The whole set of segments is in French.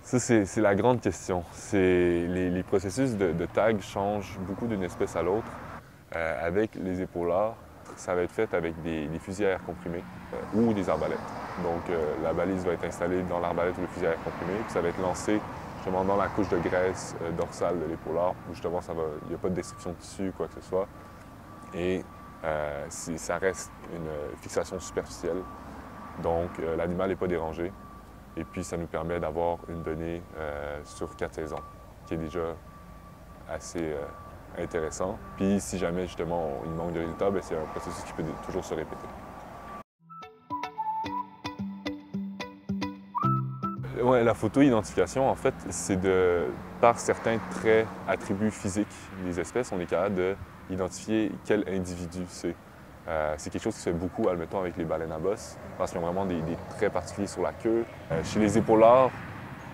Ça, c'est la grande question. Les processus de tag changent beaucoup d'une espèce à l'autre. Avec les épaulards, ça va être fait avec des fusils à air comprimé ou des arbalètes. Donc, la balise va être installée dans l'arbalète ou le fusil à air comprimé, puis ça va être lancé justement dans la couche de graisse dorsale de l'épaulard, où justement, il n'y a pas de destruction de tissu, quoi que ce soit. Et ça reste une fixation superficielle. Donc, l'animal n'est pas dérangé. Et puis, ça nous permet d'avoir une donnée sur 4 saisons, qui est déjà assez intéressant. Puis, si jamais, justement, il manque de résultats, bien, c'est un processus qui peut toujours se répéter. Ouais, la photo-identification, en fait, c'est par certains traits, attributs physiques des espèces, on est capable d'identifier quel individu c'est. C'est quelque chose qui se fait beaucoup, admettons, avec les baleines à bosse, parce qu'ils ont vraiment des traits particuliers sur la queue. Chez les épaulards,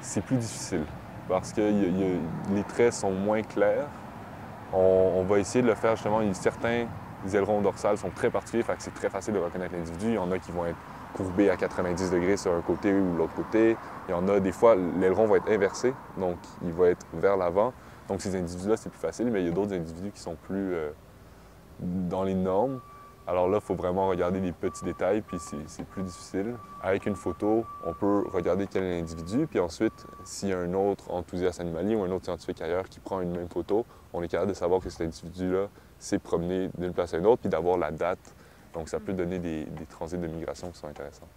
c'est plus difficile, parce que les traits sont moins clairs. On va essayer de le faire, justement, certains ailerons dorsales sont très particuliers, fait que c'est très facile de reconnaître l'individu. Il y en a qui vont être courbés à 90 degrés sur un côté ou l'autre côté. Il y en a des fois, l'aileron va être inversé, donc il va être vers l'avant. Donc ces individus-là, c'est plus facile, mais il y a d'autres individus qui sont plus dans les normes. Alors là, il faut vraiment regarder les petits détails, puis c'est plus difficile. Avec une photo, on peut regarder quel est l'individu, puis ensuite, s'il y a un autre enthousiaste animalier ou un autre scientifique ailleurs qui prend une même photo, on est capable de savoir que cet individu-là s'est promené d'une place à une autre, puis d'avoir la date. Donc ça peut donner des transits de migration qui sont intéressants.